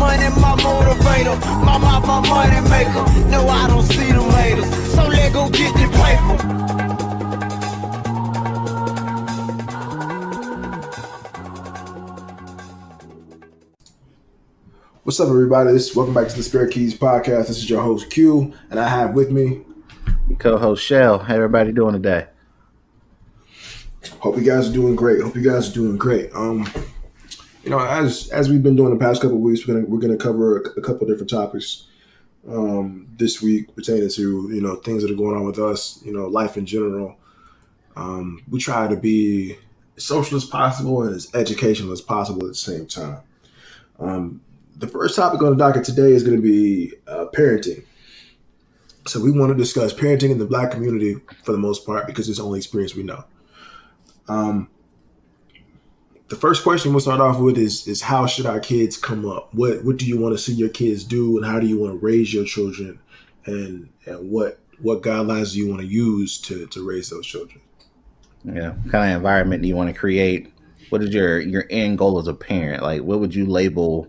money, my motivator. My money maker. No, I don't see them haters. So let go get the paper. What's up, everybody? Welcome back to the SpareKeas podcast. This is your host, Q, and I have with me co-host Shell. How everybody doing today? Hope you guys are doing great. As we've been doing the past couple of weeks, we're gonna cover a couple of different topics this week pertaining to things that are going on with us, life in general. We try to be as social as possible and as educational as possible at the same time. The first topic on the docket today is going to be parenting. So we want to discuss parenting in the Black community for the most part because it's the only experience we know. The first question we'll start off with is how should our kids come up? What do you want to see your kids do, and how do you want to raise your children, and what guidelines do you want to use to raise those children? Yeah, what kind of environment do you want to create? What is your end goal as a parent? Like, what would you label,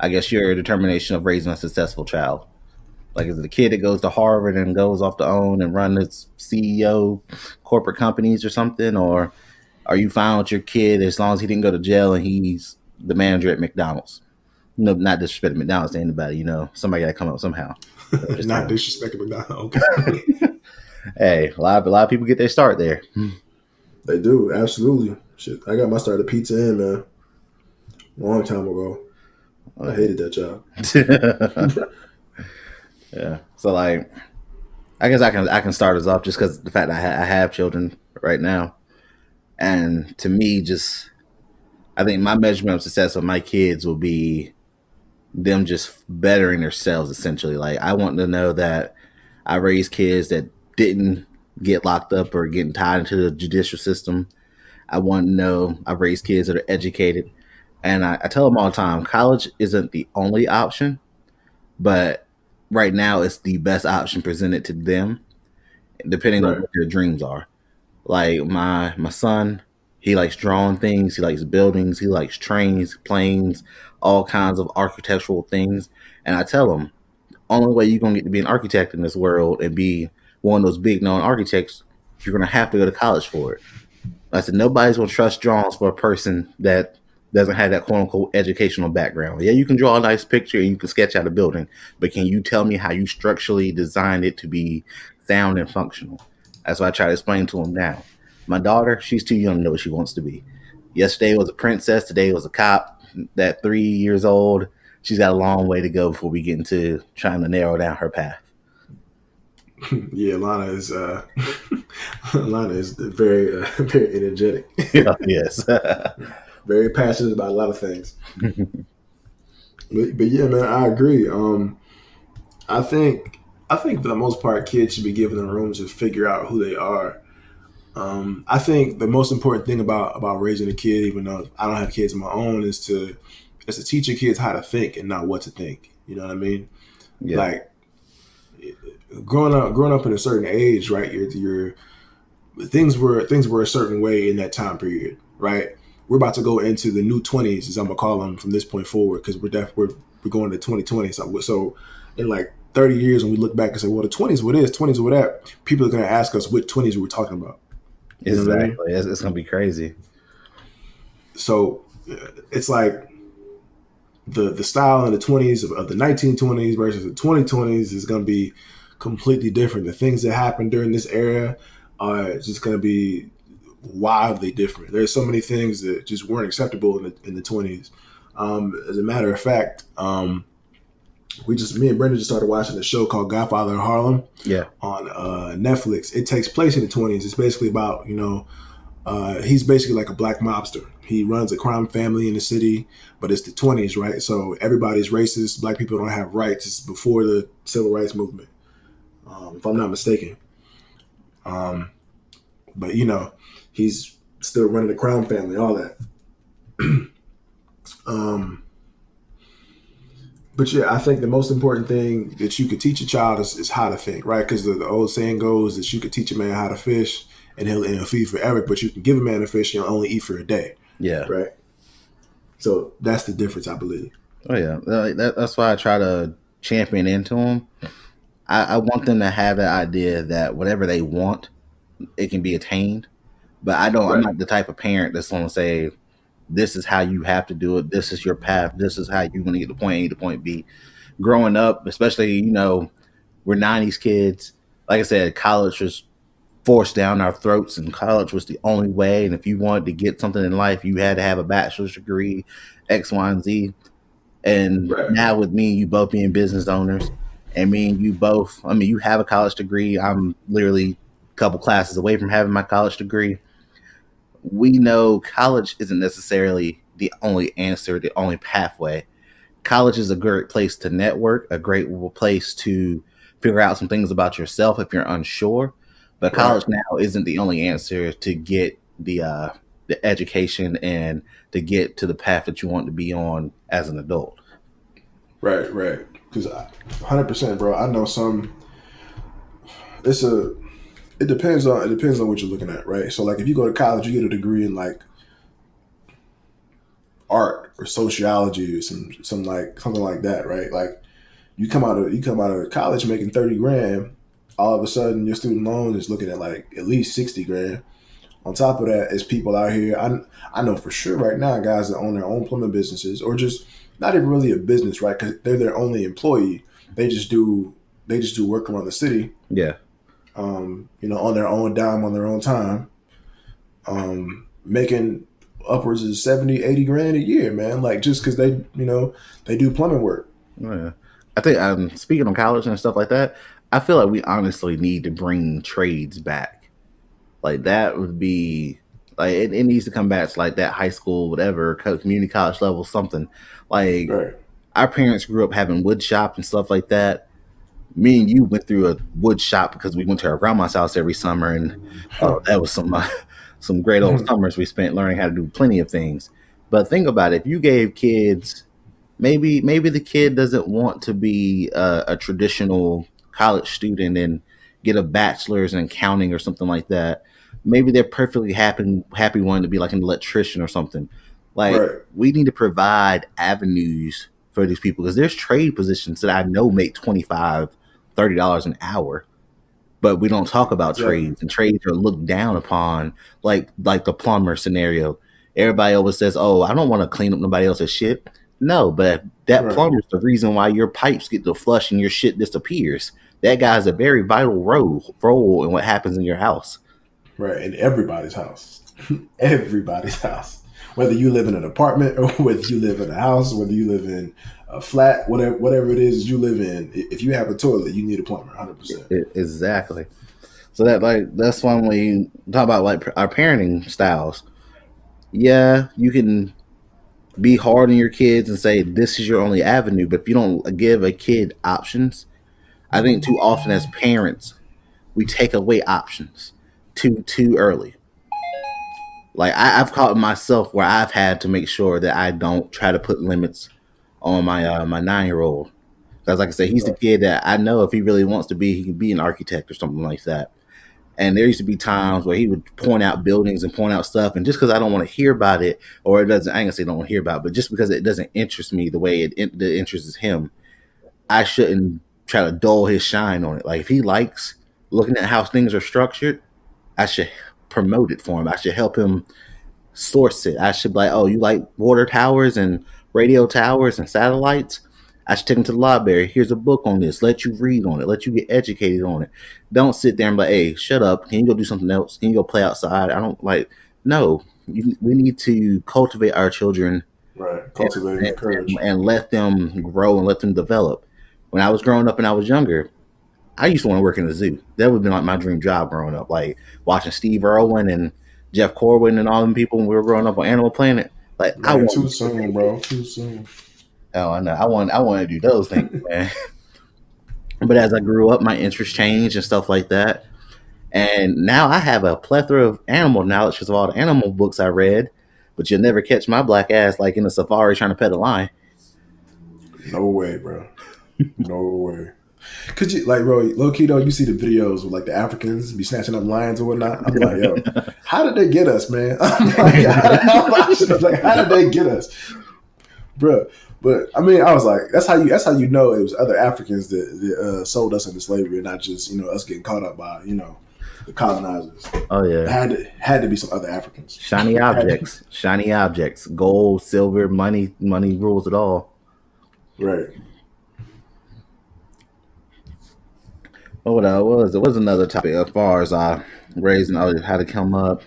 I guess, your determination of raising a successful child? Like, is it a kid that goes to Harvard and goes off to own and run its CEO corporate companies or something? Or are you fine with your kid as long as he didn't go to jail and he's the manager at McDonald's? Not disrespecting McDonald's to anybody, somebody got to come up somehow. Not disrespecting McDonald's. Okay. Hey, a lot of people get their start there. They do, absolutely. Shit, I got my start at Pizza Inn, man, a long time ago. I hated that job. Yeah. So, like, I guess I can start us off just because the fact that I have children right now, and to me, I think my measurement of success of my kids will be them just bettering themselves. Essentially, like, I want to know that I raised kids that didn't get locked up or getting tied into the judicial system. I want to know I raised kids that are educated, and I tell them all the time, college isn't the only option, but right now it's the best option presented to them, depending on what their dreams are. Like my son, he likes drawing things, he likes buildings, he likes trains, planes, all kinds of architectural things. And I tell him, only way you're gonna get to be an architect in this world and be one of those big known architects, you're gonna have to go to college for it. I said, nobody's gonna trust drawings for a person that doesn't have that quote unquote educational background. Yeah, you can draw a nice picture and you can sketch out a building, but can you tell me how you structurally designed it to be sound and functional? That's what I try to explain to him now. My daughter, she's too young to know what she wants to be. Yesterday was a princess, today was a cop. That 3 years old, she's got a long way to go before we get into trying to narrow down her path. Yeah, Lana is very very energetic. Yes. Very passionate about a lot of things. but yeah, man, I agree. I think for the most part, kids should be given the room to figure out who they are. I think the most important thing about raising a kid, even though I don't have kids of my own, is to teach your kids how to think and not what to think. You know what I mean? Yeah. Like growing up in a certain age, right? Your things were a certain way in that time period, right? We're about to go into the new 20s, as I'm gonna call them from this point forward, because we're going to 2020. So in like 30 years, when we look back and say, well, the 20s were this, 20s were that, people are gonna ask us what 20s we were talking about. You exactly, I mean? It's gonna be crazy. So it's like the style in the 20s of the 1920s versus the 2020s is gonna be completely different. The things that happened during this era are just gonna be wildly different. There's so many things that just weren't acceptable in the 20s. As a matter of fact, me and Brenda just started watching a show called Godfather of Harlem. Yeah. On Netflix. It takes place in the 20s. It's basically about, he's basically like a black mobster. He runs a crime family in the city, but it's the 20s, right? So everybody's racist. Black people don't have rights. It's before the civil rights movement, if I'm not mistaken. But he's still running a crime family, all that. But yeah, I think the most important thing that you could teach a child is how to think, right? Because the old saying goes that you could teach a man how to fish and he'll feed forever, but you can give a man a fish and he'll only eat for a day. Yeah. Right. So that's the difference, I believe. Oh yeah, that's why I try to champion into them. I want them to have that idea that whatever they want, it can be attained. But I don't. I'm Right. not the type of parent that's going to say, "This is how you have to do it. This is your path. This is how you're going to get to point A to point B." Growing up, especially we're '90s kids. Like I said, college was forced down our throats, and college was the only way. And if you wanted to get something in life, you had to have a bachelor's degree, X, Y, and Z. And Right. now with me and you both being business owners, and me and you both, I mean, you have a college degree. I'm literally a couple classes away from having my college degree. We know college isn't necessarily the only answer, the only pathway. College is a great place to network, a great place to figure out some things about yourself if you're unsure. But Right. college now isn't the only answer to get the education and to get to the path that you want to be on as an adult. Right. Right. Because 100%, bro. I know some. It's a. It depends on what you're looking at, right? So like if you go to college, you get a degree in like art or sociology or some like something like that, right? Like you come out of college making 30 grand, all of a sudden your student loan is looking at like at least 60 grand. On top of that, is people out here. I know for sure right now guys that own their own plumbing businesses or just not even really a business, right? Because they're their only employee. They just do work around the city, Yeah. on their own dime, on their own time, making upwards of 70, 80 grand a year, man. Like just because they do plumbing work. Yeah. I think speaking of college and stuff like that, I feel like we honestly need to bring trades back. Like that would be like it needs to come back to like that high school, whatever, community college level, something. Like Right. our parents grew up having wood shop and stuff like that. Me and you went through a wood shop because we went to our grandma's house every summer, and that was some some great old summers we spent learning how to do plenty of things. But think about it: if you gave kids, maybe the kid doesn't want to be a traditional college student and get a bachelor's in accounting or something like that. Maybe they're perfectly happy wanting to be like an electrician or something. Like Right. we need to provide avenues for these people because there's trade positions that I know make 25 $30 an hour, but we don't talk about Exactly. trades, and trades are looked down upon, like the plumber scenario. Everybody always says, "Oh, I don't want to clean up nobody else's shit." No, but that Right. plumber's the reason why your pipes get to flush and your shit disappears. That guy's a very vital role in what happens in your house. Right. In everybody's house. Everybody's house. Whether you live in an apartment or whether you live in a house, whether you live in a flat, whatever it is you live in, if you have a toilet, you need a plumber, 100%. Exactly. So that's when we talk about like our parenting styles. Yeah, you can be hard on your kids and say this is your only avenue, but if you don't give a kid options, I think too often as parents we take away options too early. Like I've caught myself where I've had to make sure that I don't try to put limits on my 9-year-old because, like I said, he's the Right. kid that I know if he really wants to be, he can be an architect or something like that. And there used to be times where he would point out buildings and point out stuff, and just because I don't want to hear about it, or it doesn't, I ain't gonna say don't want to hear about it, but just because it doesn't interest me the way it interests him, I shouldn't try to dull his shine on it. Like if he likes looking at how things are structured, I should promote it for him. I should help him source it. I should be like, oh, you like water towers and radio towers and satellites? I should take him to the library. Here's a book on this. Let you read on it. Let you get educated on it. Don't sit there and be like, hey, shut up. Can you go do something else? Can you go play outside? I don't like, no. We need to cultivate our children Right. and, Cultivating the courage. and let them grow and let them develop. When I was growing up and I was younger, I used to want to work in the zoo. That would have been like my dream job growing up. Like watching Steve Irwin and Jeff Corwin and all them people when we were growing up on Animal Planet. Like I Man, too wanted to soon, work bro. Too soon. oh, I know. I want to do those things, man. But as I grew up, my interests changed and stuff like that. And now I have a plethora of animal knowledge because of all the animal books I read. But you'll never catch my black ass like in a safari trying to pet a lion. No way, bro. No way. Could you like, bro, low key though, you see the videos with like the Africans be snatching up lions or whatnot. I'm like, yo, how did they get us, man? I'm like, how did they get us? bro. But I mean, I was like, that's how you know it was other Africans that sold us into slavery, and not just us getting caught up by the colonizers. Oh It yeah. had to be some other Africans. Shiny objects, gold, silver, money rules it all. Right. Oh, what was it? Was another topic as far as raising how to come up.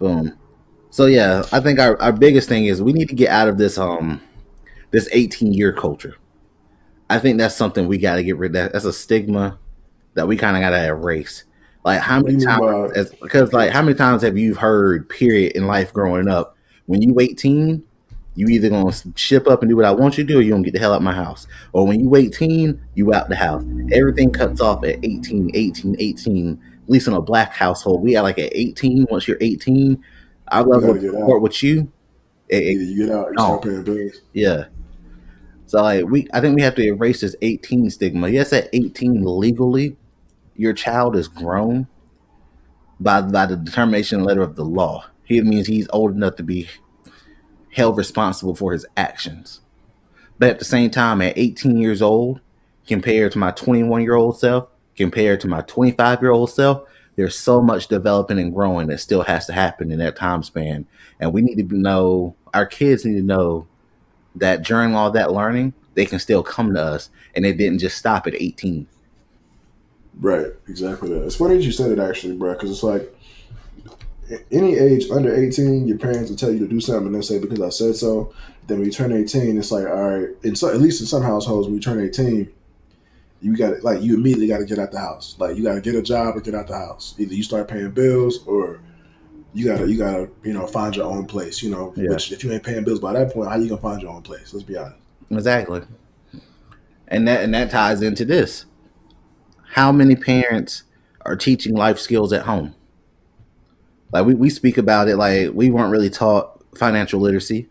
Boom. So yeah, I think our biggest thing is we need to get out of this 18-year culture. I think that's something we got to get rid of. That's a stigma that we kind of got to erase. Like how What do many you mean times, by? because like how many times have you heard period in life growing up when you 18, you either gonna ship up and do what I want you to do, or you gonna get the hell out of my house. Or when you 18, you out the house. Everything cuts off at 18, 18, 18. At least in a black household, we are like at 18. Once you're 18, our You got level to of get support out. with you, it Either you get out, or you start gone. paying bills. Yeah. So like I think we have to erase this 18 stigma. Yes, at 18 legally, your child is grown by the determination letter of the law. He means he's old enough to be held responsible for his actions. But at the same time, at 18 years old, compared to my 21-year-old self, compared to my 25-year-old self, there's so much developing and growing that still has to happen in that time span. And we need to know, our kids need to know that during all that learning, they can still come to us and it didn't just stop at 18. Right. Exactly that. It's funny that you said it actually, bro, because it's like any age under 18, your parents will tell you to do something and they'll say, because I said so. Then when you turn 18, it's like, all right, at least in some households, when you turn 18, you immediately got to get out the house. Like, you got to get a job or get out the house. Either you start paying bills or you gotta find your own place. Yeah, Which if you ain't paying bills by that point, how you gonna find your own place? Let's be honest. exactly. And that ties into this. How many parents are teaching life skills at home? Like we speak about it like we weren't really taught financial literacy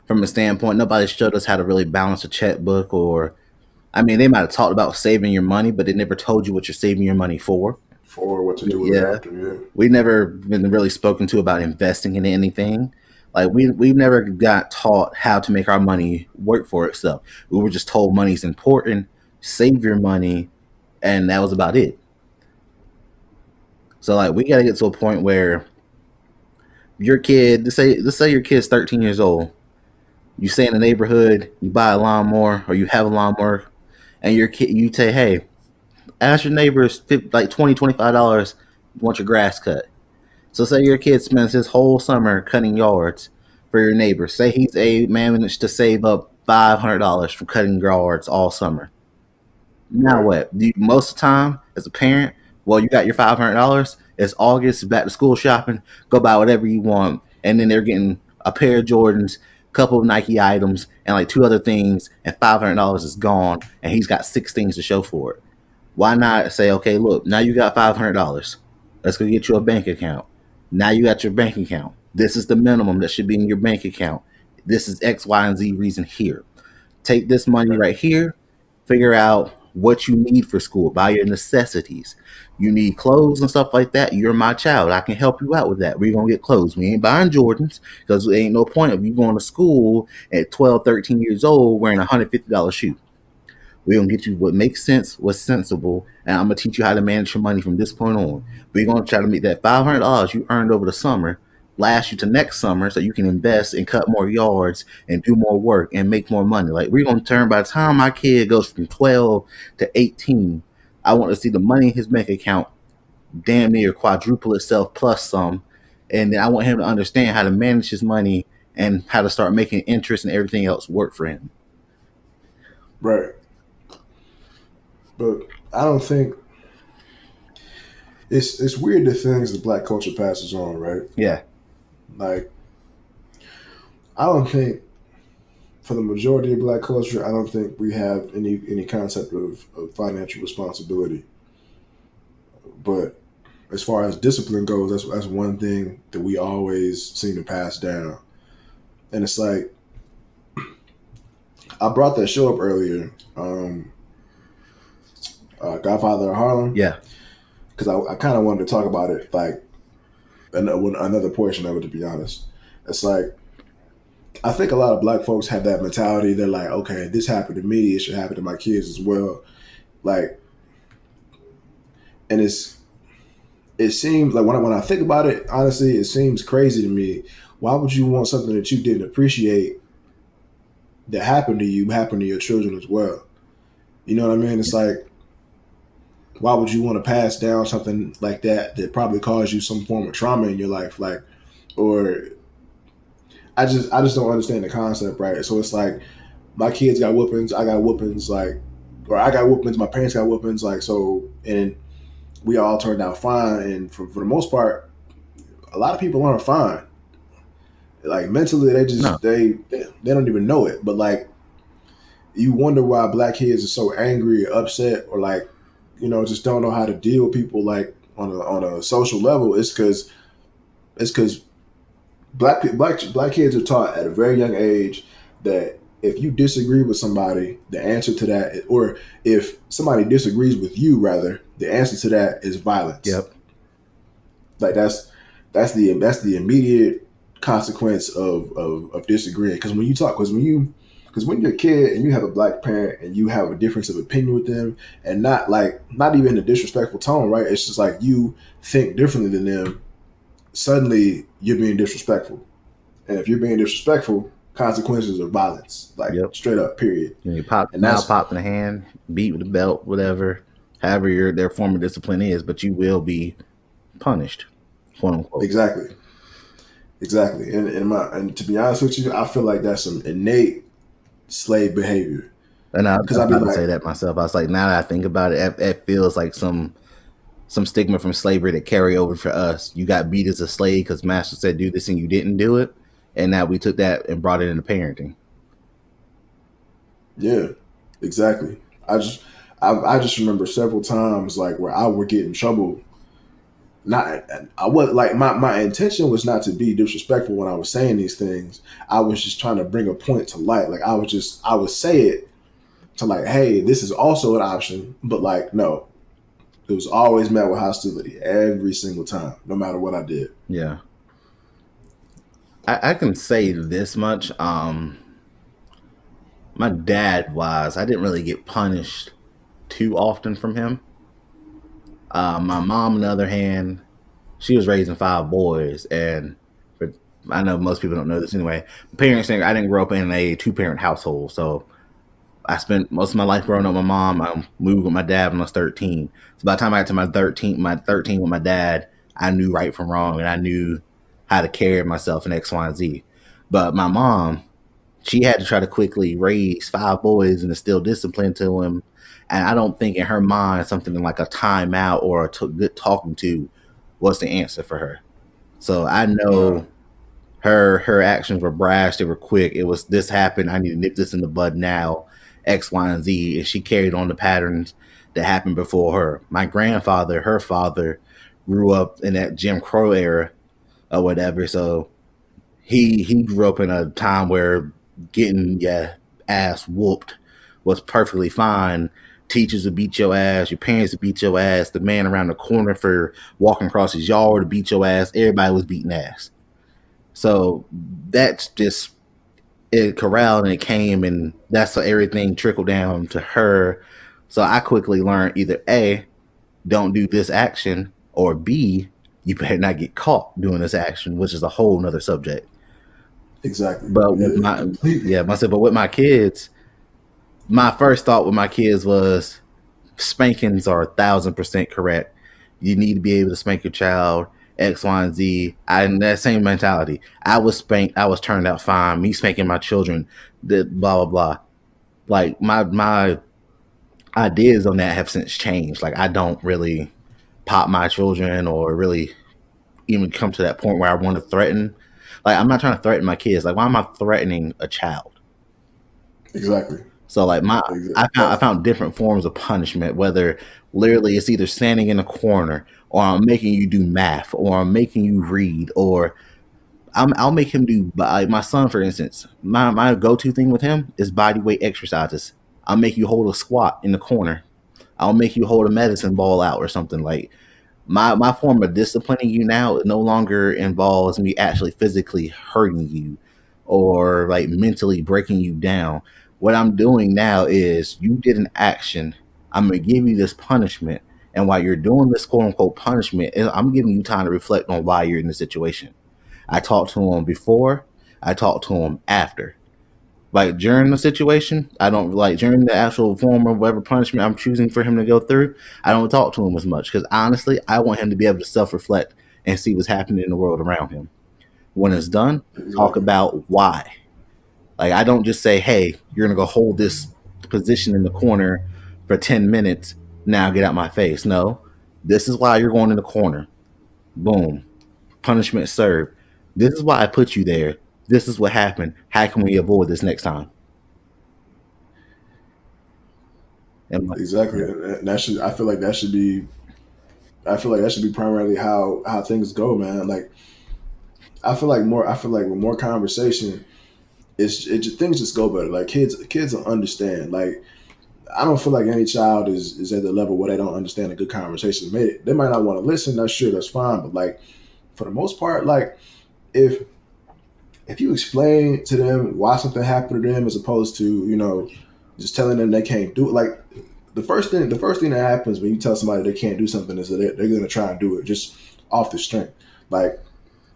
from a standpoint. Nobody showed us how to really balance a checkbook, or I mean, they might have talked about saving your money, but they never told you what you're saving your money for. For what to do with it Yeah, after, yeah. we never been really spoken to about investing in anything. Like we've never got taught how to make our money work for itself. We were just told money's important, save your money, and that was about it. So like we got to get to a point where your kid, let's say your kid's 13 years old. You stay in the neighborhood, you buy a lawnmower or you have a lawnmower, and your kid, you say, hey, ask your neighbors like $20, $25 want your grass cut. So say your kid spends his whole summer cutting yards for your neighbor. Say he's a managed to save up $500 from cutting yards all summer. Now Right. what? Most of the time, as a parent, well, you got your $500. It's August, back to school shopping. Go buy whatever you want, and then they're getting a pair of Jordans, a couple of Nike items, and like two other things, and $500 is gone, and he's got six things to show for it. Why not say, okay, look, now you got $500. Let's go get you a bank account. Now you got your bank account. This is the minimum that should be in your bank account. This is X, Y, and Z reason here. Take this money Right. right here, figure out what you need for school, buy your necessities. You need clothes and stuff like that. You're my child. I can help you out with that. We're going to get clothes. We ain't buying Jordans because there ain't no point of you going to school at 12, 13 years old wearing a $150 shoe. We're gonna get you what makes sense, what's sensible, and I'm gonna teach you how to manage your money from this point on. We're gonna try to make that $500 you earned over the summer last you to next summer so you can invest and cut more yards and do more work and make more money. Like we're gonna turn by the time my kid goes from 12 to 18, I want to see the money in his bank account damn near quadruple itself plus some. And then I want him to understand how to manage his money and how to start making interest and everything else work for him. Right. But I don't think it's weird the things that black culture passes on, right? Yeah. Like, I don't think for the majority of black culture, I don't think we have any concept of financial responsibility. But as far as discipline goes, that's one thing that we always seem to pass down. And it's like I brought that show up earlier, Godfather of Harlem, Yeah. because I kind of wanted to talk about it, like another portion of it. To be honest, it's like I think a lot of black folks have that mentality. They're like, okay, this happened to me, it should happen to my kids as well. Like, and it seems like when I think about it, honestly, it seems crazy to me. Why would you want something that you didn't appreciate that happened to you happen to your children as well? You know what I mean? It's like, why would you want to pass down something like that that probably caused you some form of trauma in your life? Like, or I just don't understand the concept, right? So it's like my kids got whoopings, I got whoopings, like, or I got whoopings, my parents got whoopings, like, so, and we all turned out fine. And for the most part, a lot of people aren't fine. Like mentally, they No, just they don't even know it. But like, you wonder why black kids are so angry, or upset, or like, just don't know how to deal with people like on a social level. It's because black kids are taught at a very young age that if you disagree with somebody, the answer to that, or if somebody disagrees with you, rather, the answer to that is violence. yep, Like that's the immediate consequence of disagreeing. Because when you're a kid and you have a black parent and you have a difference of opinion with them, and not even in a disrespectful tone, right? It's just like you think differently than them. Suddenly, you're being disrespectful, and if you're being disrespectful, consequences are violence, like yep. straight up, period. You pop And mouth, that's pop in the hand, beat with the belt, whatever, however their form of discipline is, but you will be punished, quote unquote. exactly, exactly. And to be honest with you, I feel like that's some innate slave behavior. And I Because was I'd be about to like, say that myself. I was like, now that I think about it, it feels like some stigma from slavery that carry over for us. You got beat as a slave because master said do this and you didn't do it, and now we took that and brought it into parenting. yeah, exactly. I just remember several times like where I would get in trouble. Not I was like my intention was not to be disrespectful when I was saying these things. I was just trying to bring a point to light. Like I would say it to like, hey, this is also an option, but like no, it was always met with hostility every single time, no matter what I did. Yeah, I can say this much. My dad was. I didn't really get punished too often from him. My mom, on the other hand, she was raising five boys, and for, I know most people don't know this anyway. Parents think I didn't grow up in a two-parent household, so I spent most of my life growing up with my mom. I moved with my dad when I was 13. So by the time I got to my 13 with my dad, I knew right from wrong, and I knew how to carry myself in X, Y, and Z. But my mom, she had to try to quickly raise five boys and instill discipline to them. And I don't think in her mind something like a timeout or a good talking to was the answer for her. So I Uh, know her actions were brash, they were quick. It was this happened, I need to nip this in the bud now, X, Y, and Z. And she carried on the patterns that happened before her. My grandfather, her father, grew up in that Jim Crow era or whatever. So he grew up in a time where getting your ass whooped was perfectly fine. Teachers would beat your ass, your parents would beat your ass, the man around the corner for walking across his yard to beat your ass. Everybody was beating ass. So that's just it corralled and it came, and that's how everything trickled down to her. So I quickly learned either A, don't do this action, or B, you better not get caught doing this action, which is a whole nother subject. exactly. But with Yeah, my completely. yeah, myself, but with my kids, my first thought with my kids was spankings are 1,000% correct. You need to be able to spank your child X, Y, and Z. And that same mentality. I was spanked. I was turned out fine. Me spanking my children, the blah blah blah. Like my ideas on that have since changed. Like I don't really pop my children or really even come to that point where I want to threaten. Like I'm not trying to threaten my kids. Like why am I threatening a child? Exactly. So like Exactly. I found different forms of punishment, whether literally it's either standing in a corner or I'm making you do math or I'm making you read or I'll make him do like my son for instance. My go to thing with him is body weight exercises. I'll make you hold a squat in the corner. I'll make you hold a medicine ball out or something like my form of disciplining you now no longer involves me actually physically hurting you. or like mentally breaking you down. What I'm doing now is you did an action. I'm gonna give you this punishment. And while you're doing this quote unquote punishment, I'm giving you time to reflect on why you're in the situation. I talked to him before, I talked to him after. Like during the situation, I don't like during the actual form of whatever punishment I'm choosing for him to go through. I don't talk to him as much because honestly, I want him to be able to self reflect and see what's happening in the world around him. When it's done, talk Exactly. about why. Like I don't just say, "Hey, you're gonna go hold this position in the corner for 10 minutes. Now get out my face." No, this is why you're going in the corner. Boom, punishment served. This is why I put you there. This is what happened. How can we avoid this next time? And like, Exactly. yeah. And that should. I feel like that should be. I feel like that should be primarily how things go, man. Like I feel like more. I feel like with more conversation, things just go better. Like kids don't understand. Like I don't feel like any child is at the level where they don't understand a good conversation. They might not want to listen. That's sure. That's fine. But like for the most part, like if if you explain to them why something happened to them as opposed to just telling them they can't do it, like the first thing that happens when you tell somebody they can't do something is that they're going to try and do it just off the strength. Like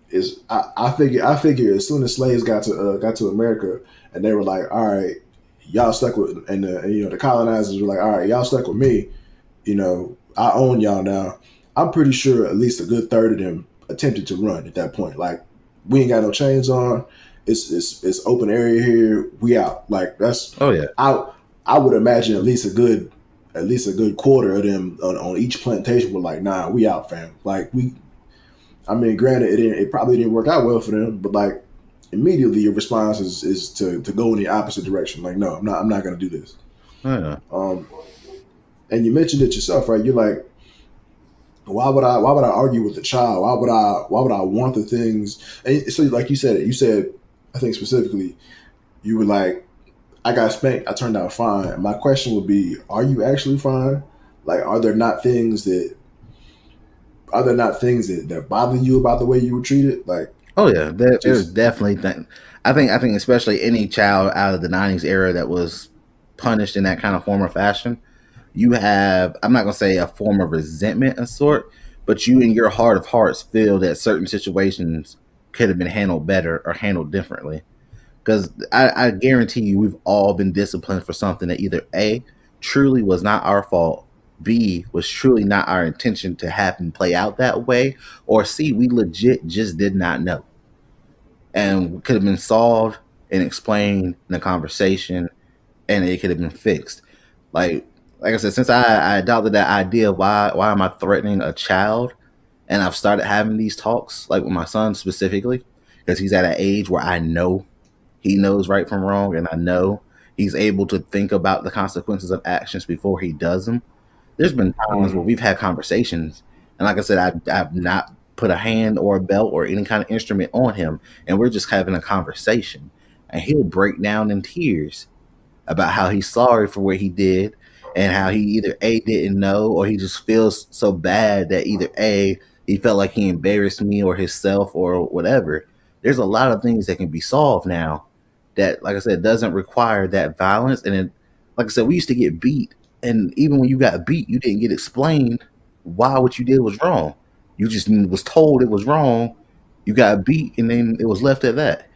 is I figure as soon as slaves got to America and they were like, all right, y'all stuck with, and the colonizers were like, all right, y'all stuck with me, I own y'all now. I'm pretty sure at least a good third of them attempted to run at that point. Like, we ain't got no chains on. It's open area here. We out. Like that's Oh yeah. I would imagine at least a good quarter of them on each plantation were like, nah, we out, fam. Like we. I mean, granted, it probably didn't work out well for them, but like immediately your response is to go in the opposite direction. Like, no, I'm not gonna do this. Oh yeah. Um, and you mentioned it yourself, right? You're like, why would I argue with the child? Why would I want the things? And so like you said, I think specifically, you were like, I got spanked, I turned out fine. My question would be, are you actually fine? Like, are there not things that bother you about the way you were treated? Like, Oh yeah. There's just definitely I think especially any child out of the '90s era that was punished in that kind of form or fashion, you have, I'm not gonna say a form of resentment of sort, but you in your heart of hearts feel that certain situations could have been handled better or handled differently. Because I guarantee you, we've all been disciplined for something that either A, truly was not our fault, B, was truly not our intention to happen, play out that way, or C, we legit just did not know. And could have been solved and explained in a conversation and it could have been fixed. Like like I said, since I adopted that idea, why am I threatening a child? And I've started having these talks, like with my son specifically, because he's at an age where I know he knows right from wrong, and I know he's able to think about the consequences of actions before he does them. There's been times where mm, we've had conversations, and like I said, I've not put a hand or a belt or any kind of instrument on him, and we're just having a conversation, and he'll break down in tears about how he's sorry for what he did and how he either A didn't know or he just feels so bad that either A he felt like he embarrassed me or himself or whatever. There's a lot of things that can be solved now that, like I said, doesn't require that violence. And then, like I said, we used to get beat, and even when you got beat, you didn't get explained why what you did was wrong. You just was told it was wrong. You got beat, and then it was left at that.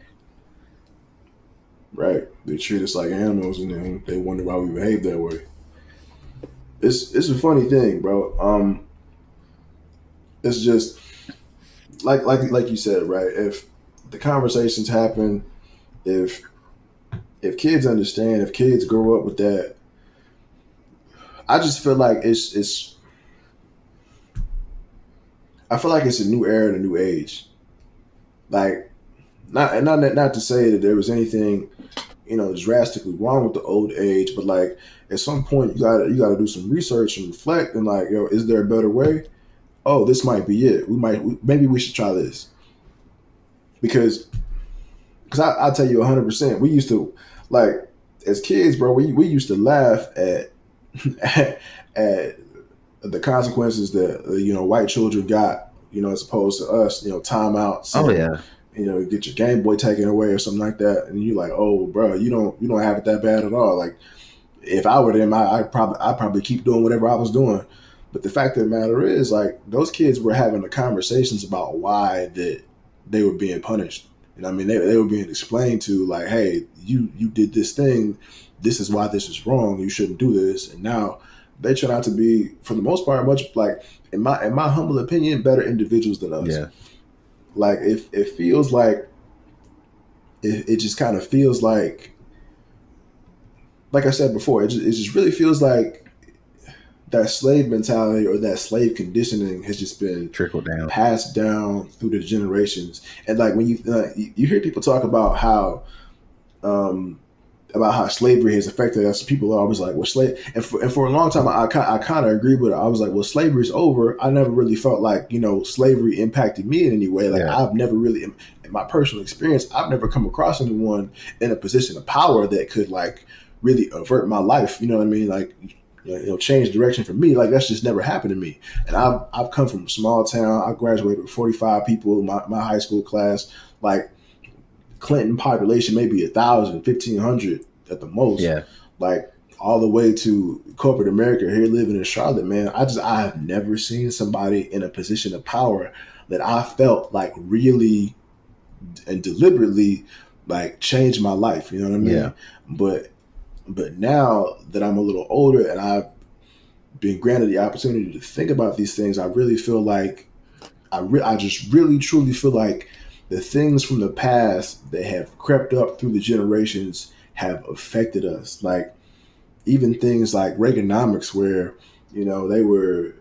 right. They treat us like animals, and then they wonder why we behave that way. It's a funny thing, bro. It's just like you said, right? If the conversations happen, if if kids understand, if kids grow up with that, I just feel like it's I feel like it's a new era and a new age. Like not to say that there was anything drastically wrong with the old age, but like at some point you gotta do some research and reflect and like, is there a better way? Oh, this might be it. Maybe we should try this because I'll tell you 100%. We used to like as kids, bro. We used to laugh at at the consequences that white children got, as opposed to us, timeouts Oh and yeah. get your Game Boy taken away or something like that, and you're like, oh, bro, you don't have it that bad at all. Like, if I were them, I probably keep doing whatever I was doing. But the fact of the matter is, like, those kids were having the conversations about why that they were being punished. I mean, they were being explained to, like, hey, you did this thing. This is why this is wrong. You shouldn't do this. And now they turn out to be, for the most part, much like, in my humble opinion, better individuals than us. Yeah. Like, it feels like it just kind of feels like I said before, it just really feels like that slave mentality or that slave conditioning has just been Trickle down. passed down through the generations. And like when you hear people talk um, about how slavery has affected us, people are always like, "Well, slave." And for a long time, I kind of agree with it. I was like, "Well, slavery's over." I never really felt like slavery impacted me in any way. Like Yeah. I've never really, in my personal experience, I've never come across anyone in a position of power that could like really avert my life. You know what I mean? Like change direction for me. Like that's just never happened to me. And I've come from a small town. I graduated with 45 people in my high school class. Like Clinton population, maybe 1,000, 1,500 at the most. Yeah. Like all the way to corporate America here living in Charlotte, man. I have never seen somebody in a position of power that I felt like really and deliberately like changed my life. You know what I mean? Yeah. But now that I'm a little older and I've been granted the opportunity to think about these things, I really feel like I just really truly feel like the things from the past that have crept up through the generations have affected us. Like even things like Reaganomics, where they were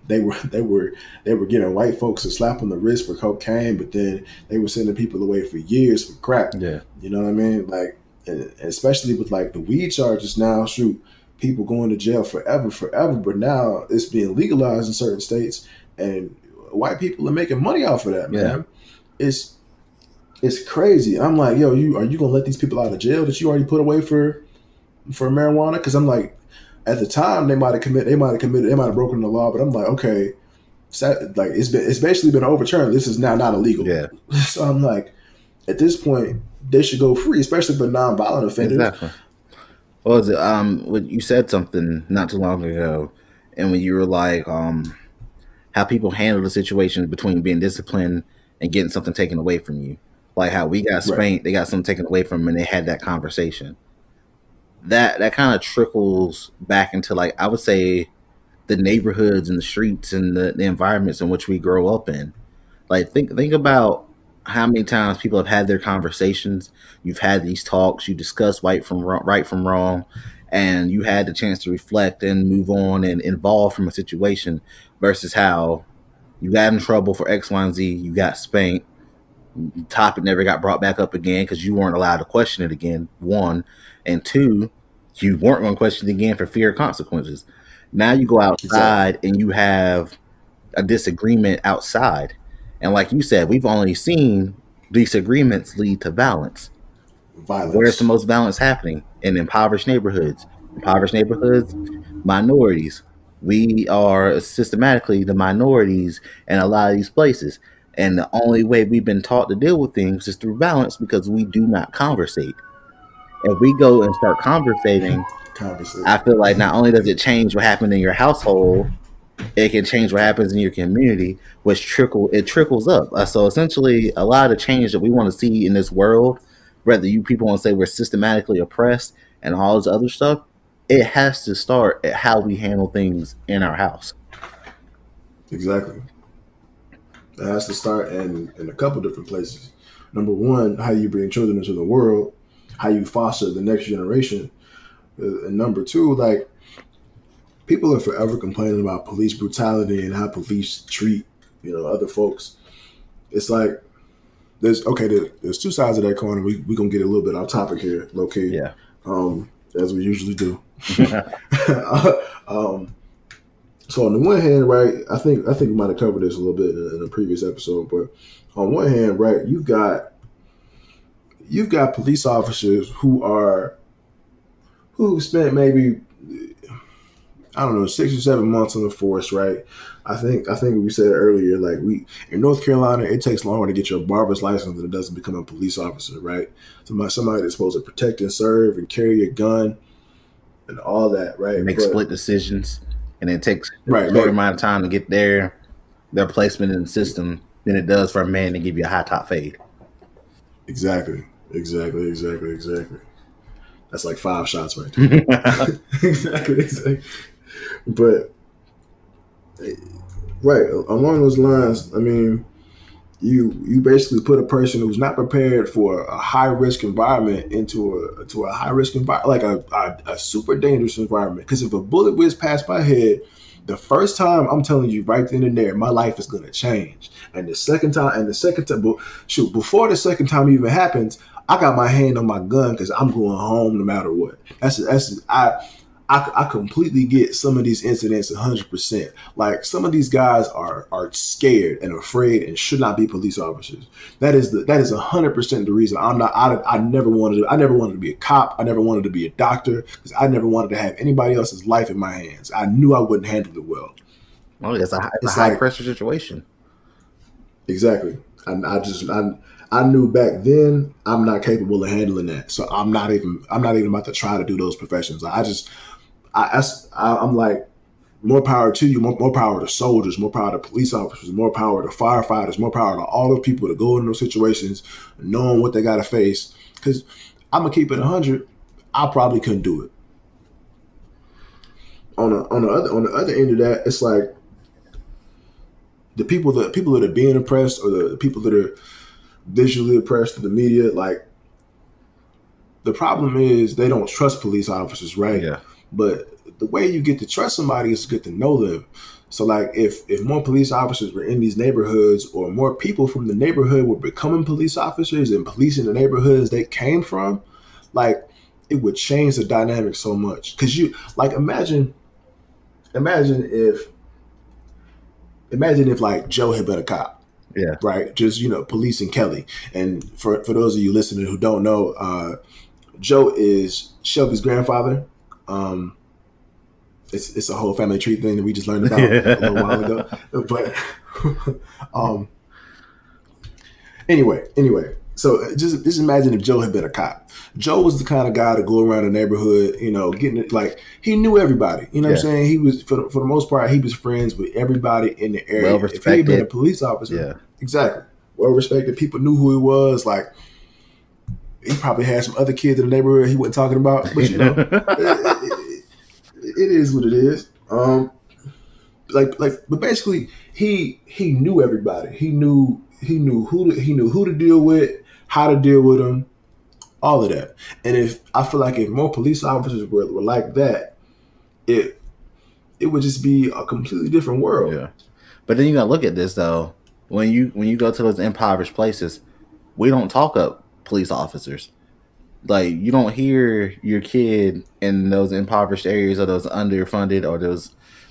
they were they were they were giving white folks a slap on the wrist for cocaine, but then they were sending people away for years for crack. Yeah. You know what I mean? Like, and especially with like the weed charges now, shoot, people going to jail forever, forever. But now it's being legalized in certain states, and white people are making money off of that, Yeah. man. It's crazy. I'm like, yo, are you gonna let these people out of jail that you already put away for marijuana? Because I'm like, at the time they might have broken the law, but I'm like, okay, like it's basically been overturned. This is now not illegal. Yeah. So I'm like, at this point, they should go free, especially for nonviolent offenders. Exactly. What was it? When you said something not too long ago, and when you were like, how people handle the situation between being disciplined and getting something taken away from you, like how we got Right. spanked, they got something taken away from them, and they had that conversation. That kind of trickles back into, like, I would say, the neighborhoods and the streets and the environments in which we grow up in. Like think about how many times people have had their conversations. You've had these talks. You discuss right from wrong, and you had the chance to reflect and move on and evolve from a situation. Versus how you got in trouble for X, Y, and Z. You got spanked. The topic never got brought back up again because you weren't allowed to question it again. One, and two, you weren't going to question it again for fear of consequences. Now you go Exactly. outside and you have a disagreement outside. And like you said, we've only seen disagreements lead to violence. Where's the Violence. most violence happening? In impoverished neighborhoods. Impoverished neighborhoods, minorities. We are systematically the minorities in a lot of these places. And the only way we've been taught to deal with things is through violence because we do not conversate. If we go and start conversating, I Conversation. feel like not only does it change what happened in your household, it can change what happens in your community, which trickles up. So essentially, a lot of the change that we want to see in this world, whether you people want to say we're systematically oppressed and all this other stuff, it has to start at how we handle things in our house. Exactly. It has to start in a couple different places. Number one, how you bring children into the world, how you foster the next generation, and number two, like people are forever complaining about police brutality and how police treat other folks. It's like there's two sides of that coin. We gonna get a little bit off topic here, low key, Yeah. as we usually do. um, so on the one hand, right, I think we might have covered this a little bit in a previous episode, but on one hand, right, you've got police officers who spent maybe I don't know, 6 or 7 months on the force, right? I think we said earlier, like we in North Carolina, it takes longer to get your barber's license than it does to become a police officer, right? Somebody that's supposed to protect and serve and carry a gun and all that, right? Make But split decisions, and it takes a right, short make amount of time to get their placement in the system than it does for a man to give you a high top fade. exactly. That's like 5 shots right there. Exactly. But right along those lines, I mean, you basically put a person who's not prepared for a high risk environment into a high risk environment, like a super dangerous environment. Because if a bullet whizzed past my head, the first time, I'm telling you right then and there, my life is gonna change. And the second time, shoot, before the second time even happens, I got my hand on my gun because I'm going home no matter what. I completely get some of these incidents 100%. Like some of these guys are scared and afraid and should not be police officers. That is 100% the reason I'm not. I never wanted to be a cop. I never wanted to be a doctor because I never wanted to have anybody else's life in my hands. I knew I wouldn't handle it well. Well, it's a It's high like pressure situation. exactly. I knew back then I'm not capable of handling that. So I'm not even about to try to do those professions. I'm like, more power to you, more power to soldiers, more power to police officers, more power to firefighters, more power to all the people that go in those situations, knowing what they got to face. Because I'm gonna keep it 100. I probably couldn't do it. On the other end of that, it's like the people that are being oppressed or the people that are visually oppressed to the media. Like the problem is they don't trust police officers, right? Yeah. But the way you get to trust somebody is to get to know them. So like if more police officers were in these neighborhoods or more people from the neighborhood were becoming police officers and policing the neighborhoods they came from, like it would change the dynamic so much. Cause you like imagine if like Joe had been a cop, Yeah. right? Just policing Kelly. And for those of you listening who don't know, Joe is Shelby's grandfather. Um, it's a whole family tree thing that we just learned about a little while ago. But um, anyway, so just imagine if Joe had been a cop. Joe was the kind of guy to go around the neighborhood, getting it like he knew everybody. You know what I'm saying? He was for the most part he was friends with everybody in the area. Well If he had been a respected. police officer, Yeah. exactly, well respected. People knew who he was. Like he probably had some other kids in the neighborhood he wasn't talking about, but it is what it is. But basically, he knew everybody. He knew who to deal with, how to deal with them, all of that. And if I feel like if more police officers were like that, it it would just be a completely different world. Yeah. But then you gotta look at this though. When you go to those impoverished places, we don't talk up police officers. Like you don't hear your kid in those impoverished areas or those underfunded or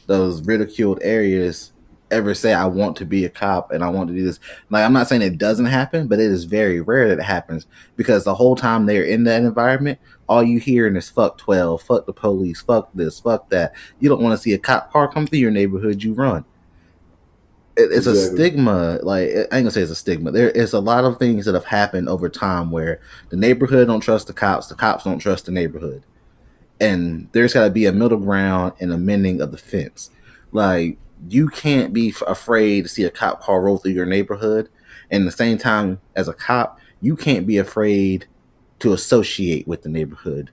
those ridiculed areas ever say I want to be a cop and I want to do this. Like I'm not saying it doesn't happen, but it is very rare that it happens because the whole time they're in that environment, all you hearing is fuck 12, fuck the police, fuck this, fuck that. You don't want to see a cop car come through your neighborhood, you run. It's a Exactly. stigma. Like I ain't gonna say it's a stigma. There is a lot of things that have happened over time where the neighborhood don't trust the cops don't trust the neighborhood, and there's got to be a middle ground and a mending of the fence. Like you can't be afraid to see a cop car roll through your neighborhood, and at the same time, as a cop, you can't be afraid to associate with the neighborhood.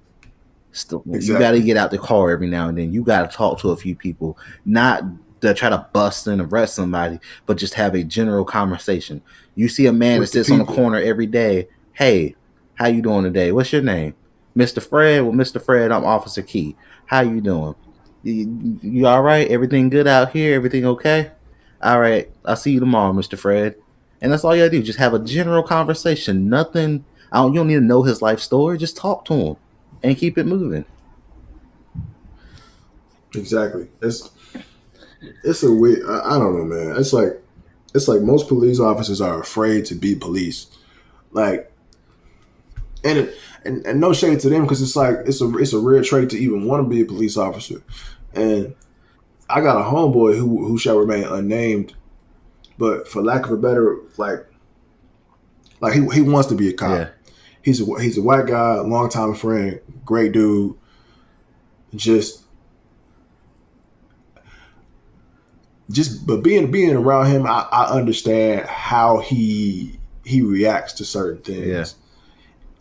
Still, you got to Exactly. get out the car every now and then. You got to talk to a few people, not to try to bust and arrest somebody, but just have a general conversation. You see a man that With the sits on the people. corner every day. Hey, how you doing today? What's your name? Mr. Fred. Well, Mr. Fred, I'm Officer Key. How you doing? You all right? Everything good out here? Everything okay? All right. I'll see you tomorrow, Mr. Fred. And that's all you gotta do. Just have a general conversation. Nothing. You don't need to know his life story. Just talk to him and keep it moving. Exactly. It's a weird. I don't know, man. It's like most police officers are afraid to be police. Like and no shade to them because it's like it's a rare trait to even want to be a police officer. And I got a homeboy who shall remain unnamed, but for lack of a better, like he wants to be a Yeah. cop. He's a white guy, longtime friend, great dude. Just but being around him, I understand how he reacts to certain Yeah. things,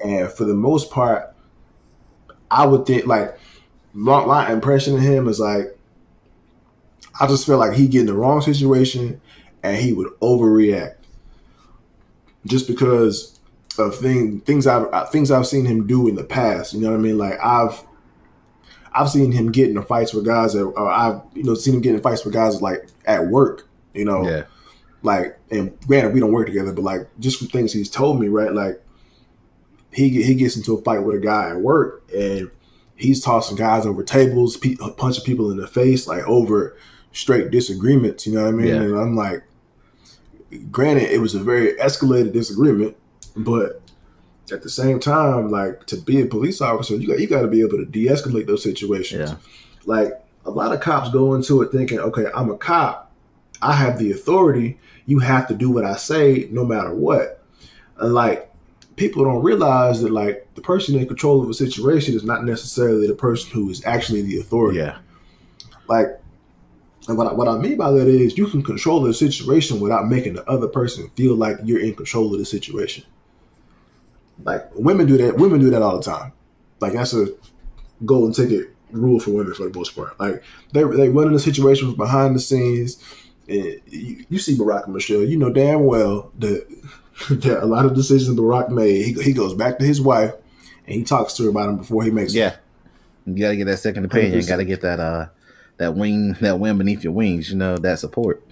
and for the most part, I would think like my impression of him is like I just feel like he get in the wrong situation and he would overreact just because of things I've seen him do in the past. You know what I mean? Like I've seen him get in fights with guys that, or I've seen him get in fights with guys like at work. Yeah. Like, and granted we don't work together, but like just from things he's told me, right? Like he gets into a fight with a guy at work and he's tossing guys over tables, punching people in the face, like over straight disagreements. You know what I mean? Yeah. And I'm like, granted, it was a very escalated disagreement, but at the same time, like to be a police officer, you got to be able to de-escalate those situations. Yeah. Like a lot of cops go into it thinking, okay, I'm a cop, I have the authority. You have to do what I say, no matter what. And like people don't realize that like the person in control of a situation is not necessarily the person who is actually the authority. Yeah. Like, and what I mean by that is you can control the situation without making the other person feel like you're in control of the situation. Like women do that. Women do that all the time. Like that's a golden ticket rule for women for the most part. Like they run into situations behind the scenes. And you see Barack and Michelle, you know damn well that a lot of decisions Barack made, he goes back to his wife and he talks to her about them before he makes them. You gotta get that second opinion. 100%. Gotta get that wind beneath your wings. That support.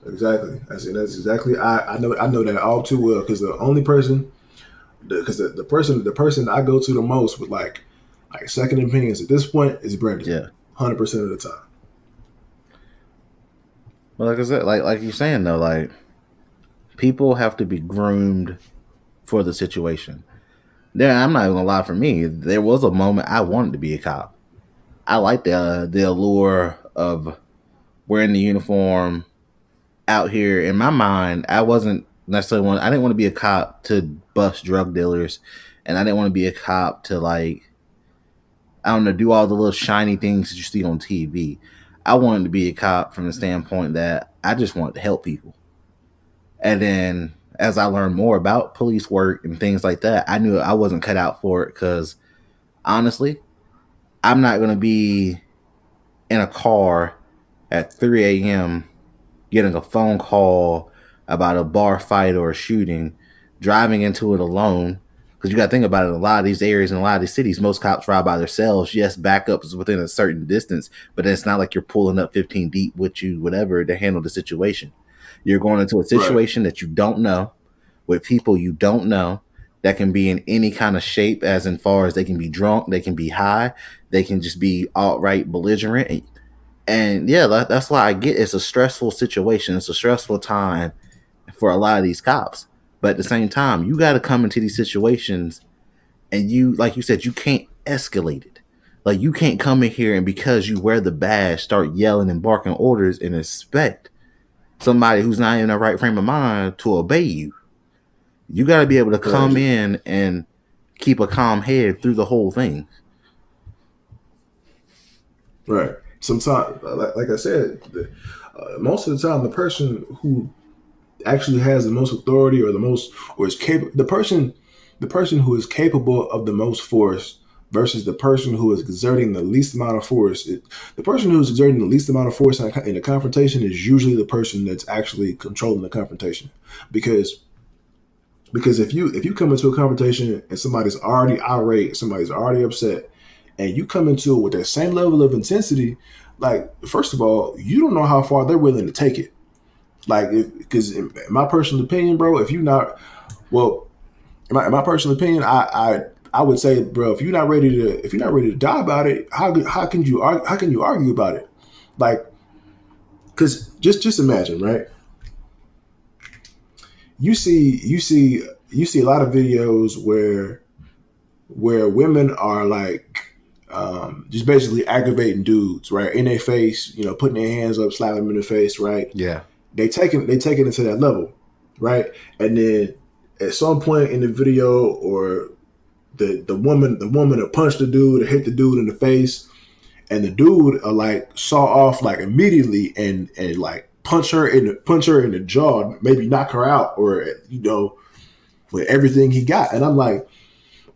Exactly. That's exactly. I know that all too well because the only person, because the person I go to the most with like second opinions at this point is Brendan. Yeah. 100% of the time. Well, like I said, like you're saying though, like people have to be groomed for the situation. I'm not even gonna lie. For me, there was a moment I wanted to be a cop. I like the allure of wearing the uniform out here. In my mind, I wasn't necessarily I didn't want to be a cop to bust drug dealers, and I didn't want to be a cop to like, I don't know, do all the little shiny things that you see on TV. I wanted to be a cop from the standpoint that I just wanted to help people. And then as I learned more about police work and things like that, I knew I wasn't cut out for it because honestly, I'm not going to be in a car at 3 a.m. getting a phone call about a bar fight or a shooting, driving into it alone. Because you got to think about it, a lot of these areas and a lot of these cities, most cops ride by themselves. Yes, backup is within a certain distance, but it's not like you're pulling up 15 deep with you, whatever, to handle the situation. You're going into a situation that you don't know, with people you don't know, that can be in any kind of shape, as in far as they can be drunk, they can be high, they can just be outright belligerent. And yeah, that's why I get it's a stressful situation. It's a stressful time for a lot of these cops. But at the same time, you got to come into these situations and you, like you said, you can't escalate it. Like you can't come in here and because you wear the badge, start yelling and barking orders and expect somebody who's not in the right frame of mind to obey you. You got to be able to come in and keep a calm head through the whole thing. Right. Sometimes, like I said, most of the time, the person who actually has the most authority or is capable, the person who is capable of the most force versus the person who is exerting the least amount of force. The person who is exerting the least amount of force in a confrontation is usually the person that's actually controlling the confrontation, because if you come into a confrontation and somebody's already irate, somebody's already upset, and you come into it with that same level of intensity, like first of all, you don't know how far they're willing to take it. Like, because in my personal opinion, bro, if you're not, well, in my personal opinion, I would say, bro, if you're not ready to die about it, how can you argue about it? Like, because just imagine, right? You see a lot of videos where women are like just basically aggravating dudes, right, in their face, putting their hands up, slapping them in the face, right. Yeah. They take it to that level, right, and then at some point in the video, or the woman will punch the dude or hit the dude in the face, and the dude like saw off like immediately and like punch her in the jaw, maybe knock her out, or with everything he got. And I'm like,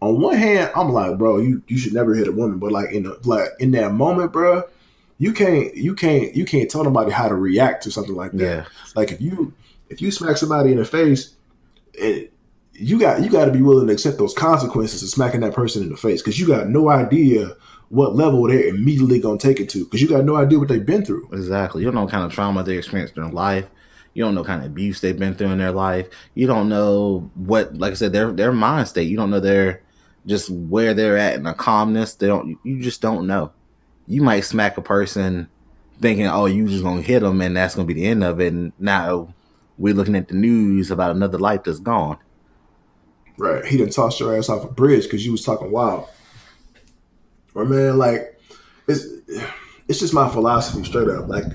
on one hand, I'm like, bro, you should never hit a woman, but like in that moment, bro, you can't tell nobody how to react to something like that. Yeah. Like if you smack somebody in the face, you got to be willing to accept those consequences of smacking that person in the face, because you got no idea what level they're immediately gonna take it to, because you got no idea what they've been through. Exactly. You don't know what kind of trauma they experienced in their life. You don't know what kind of abuse they've been through in their life. You don't know what, like I said, their mind state. You don't know their just where they're at in a calmness. You just don't know. You might smack a person thinking, oh, you just gonna hit them and that's gonna be the end of it. And now we're looking at the news about another life that's gone. Right. He done tossed your ass off a bridge because you was talking wild. Or man, like it's just my philosophy straight up. Like,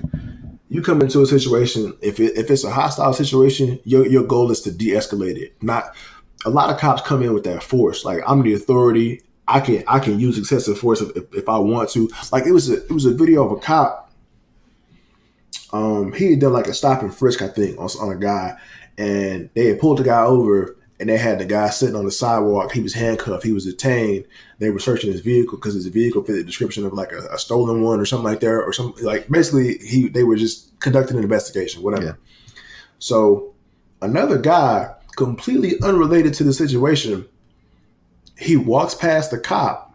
you come into a situation, if it's a hostile situation, your goal is to de-escalate it. Not a lot of cops come in with that force. Like, I'm the authority. I can use excessive force if I want to. Like, it was a video of a cop. He had done like a stop and frisk, I think, on a guy, and they had pulled the guy over, and they had the guy sitting on the sidewalk. He was handcuffed. He was detained. They were searching his vehicle because his vehicle fit the description of like a stolen one or something like that, or something like, basically they were just conducting an investigation, whatever. Yeah. So another guy, completely unrelated to the situation, he walks past the cop.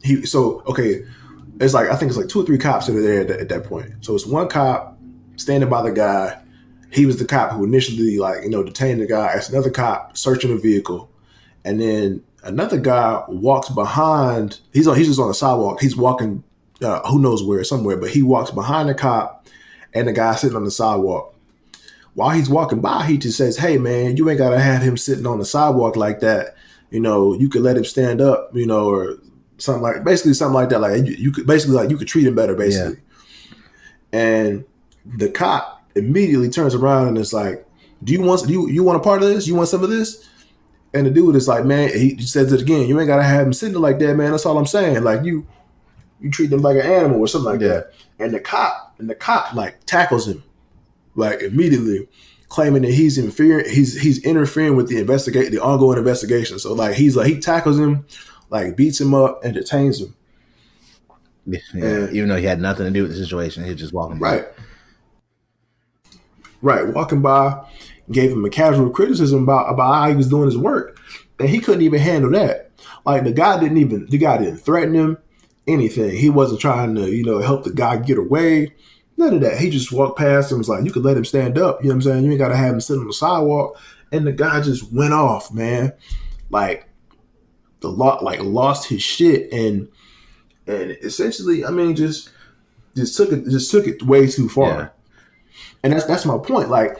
It's like, I think it's like 2 or 3 cops that are there at that point. So it's one cop standing by the guy. He was the cop who initially detained the guy. It's another cop searching the vehicle, and then another guy walks behind. He's just on the sidewalk. He's walking, who knows where, somewhere, but he walks behind the cop and the guy sitting on the sidewalk. While he's walking by, he just says, "Hey man, you ain't gotta have him sitting on the sidewalk like that. You could let him stand up, or something like that. Like, you could basically, like, you could treat him better, basically." Yeah. And the cop immediately turns around and is like, do you want a part of this? You want some of this? And the dude is like, man, he says it again, you ain't gotta have him sitting like that, man. That's all I'm saying. Like, you treat them like an animal or something like that. And the cop like tackles him, like, immediately, claiming that he's interfering with the ongoing investigation. So like, he tackles him, like, beats him up and detains him. Yeah. And, even though he had nothing to do with the situation, he was just walking by. Right, walking by, gave him a casual criticism about how he was doing his work, and he couldn't even handle that. Like, the guy didn't threaten him, anything. He wasn't trying to help the guy get away, none of that. He just walked past and was like, you could let him stand up. You know what I'm saying? You ain't got to have him sit on the sidewalk. And the guy just went off, man. Like, lost his shit, and essentially, I mean, just took it way too far. Yeah. And that's my point. Like,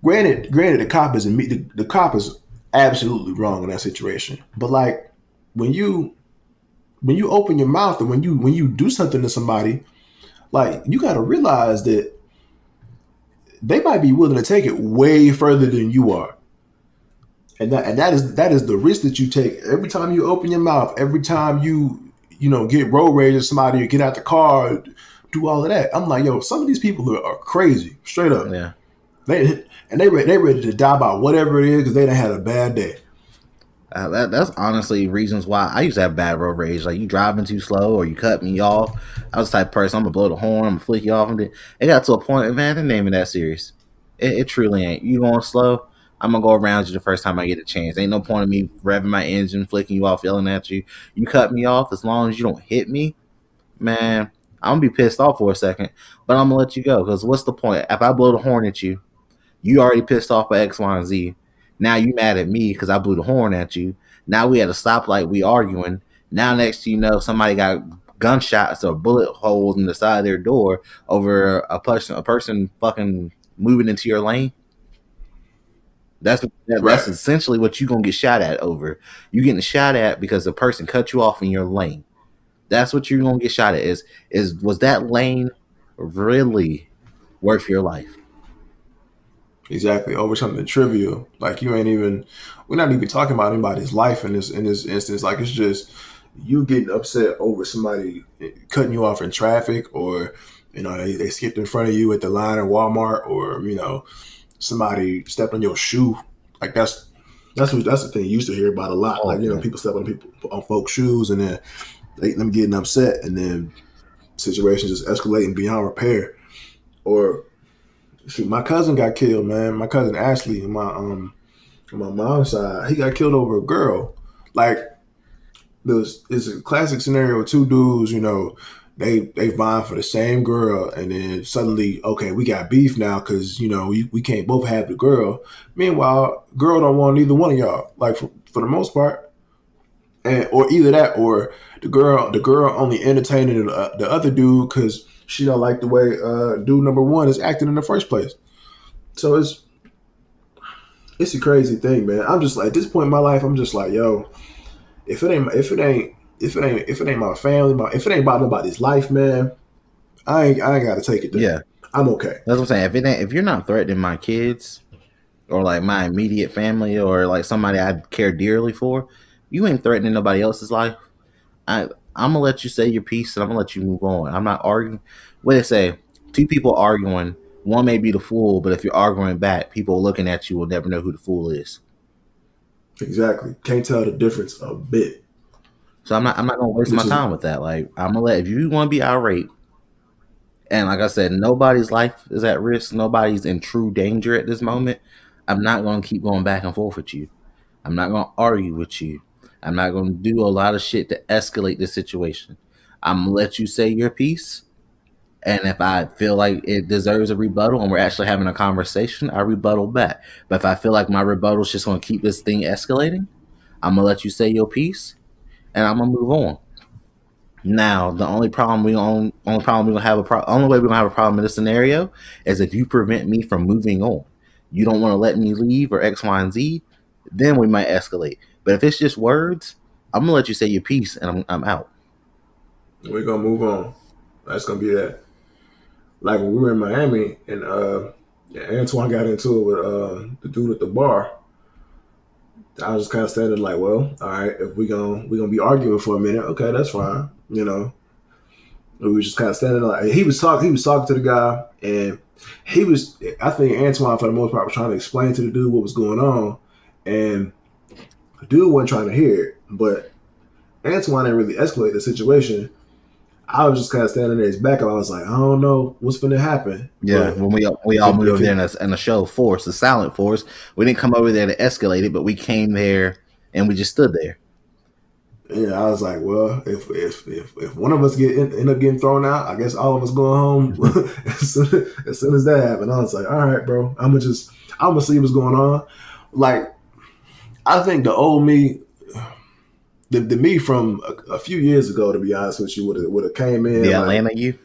granted, the cop is absolutely wrong in that situation. But like, when you open your mouth and when you do something to somebody, like, you got to realize that they might be willing to take it way further than you are. And that is the risk that you take every time you open your mouth, every time you get road rage at somebody, or get out the car, do all of that. I'm like, yo, some of these people are crazy, straight up. Yeah. They ready to die by whatever it is because they done had a bad day. That's honestly reasons why I used to have bad road rage. Like, you driving too slow or you cut me off. I was the type of person, I'm gonna blow the horn, I'm gonna flick you off. It got to a point, man, the name of that serious. It truly ain't. You going slow, I'm gonna go around you the first time I get a chance. Ain't no point in me revving my engine, flicking you off, yelling at you. You cut me off, as long as you don't hit me, man, I'm gonna be pissed off for a second, but I'm gonna let you go. Because what's the point? If I blow the horn at you, you already pissed off by X, Y, and Z. Now you mad at me because I blew the horn at you. Now we at a stoplight, we arguing. Now next thing you know, somebody got gunshots or bullet holes in the side of their door over a person fucking moving into your lane. That's essentially what you're gonna get shot at over. You getting shot at because the person cut you off in your lane. That's what you're gonna get shot at. Is was that lane really worth your life? Exactly, over something trivial. Like you ain't even. We're not even talking about anybody's life in this instance. Like it's just you getting upset over somebody cutting you off in traffic, or they skipped in front of you at the line at Walmart, or somebody stepped on your shoe. Like that's the thing you used to hear about a lot. Oh Like yeah, people step on folks' shoes, and then them getting upset, and then situations just escalating beyond repair. Or shoot, my cousin got killed, man. My cousin Ashley, on my mom's side, he got killed over a girl. Like it's a classic scenario with two dudes, they vying for the same girl, and then suddenly, okay, we got beef now because we can't both have the girl. Meanwhile, girl don't want either one of y'all. Like for the most part, and or either that or the girl only entertaining the other dude because she don't like the way dude number one is acting in the first place. So it's a crazy thing, man. I'm just like at this point in my life, I'm just like, yo, if it ain't my family, if it ain't about nobody's life, man, I ain't got to take it there. yeah. I'm okay. That's what I'm saying. If you're not threatening my kids or like my immediate family or like somebody I care dearly for, you ain't threatening nobody else's life. I I'm gonna let you say your piece and I'm gonna let you move on. I'm not arguing. What they say, two people arguing, one may be the fool, but if you're arguing back, people looking at you will never know who the fool is. Exactly. Can't tell the difference a bit. So I'm not gonna waste my Which is time with that. Like I'm gonna let if you want to be irate, and like I said, nobody's life is at risk. Nobody's in true danger at this moment. I'm not gonna keep going back and forth with you. I'm not gonna argue with you. I'm not gonna do a lot of shit to escalate the situation. I'm gonna let you say your piece. And if I feel like it deserves a rebuttal and we're actually having a conversation, I rebuttal back. But if I feel like my rebuttal is just going to keep this thing escalating, I'm going to let you say your piece and I'm going to move on. Now, the only problem we gonna have only way we're gonna have a problem in this scenario is if you prevent me from moving on. You don't want to let me leave or X, Y, and Z, then we might escalate. But if it's just words, I'm gonna let you say your piece and I'm out. we're gonna move on. That's gonna be that. Like when we were in Miami and Antoine got into it with the dude at the bar. I was just kind of standing like, well, all right, if we gonna be arguing for a minute, okay, that's fine. We was just kind of standing like he was talking to the guy, and I think Antoine for the most part was trying to explain to the dude what was going on, and the dude wasn't trying to hear it, but Antoine didn't really escalate the situation. I was just kind of standing there his back, and I was like, I don't know what's going to happen, Yeah, but when we if all it, moved if over there it, in a show force, a silent force. We didn't come over there to escalate it, but we came there and we just stood there. yeah, I was like, well, if one of us end up getting thrown out, I guess all of us going home as soon as that happened. I was like, all right, bro, I'm gonna see what's going on. Like, I think the old me, the me from a few years ago, to be honest with you, would have came The in like. Atlanta you.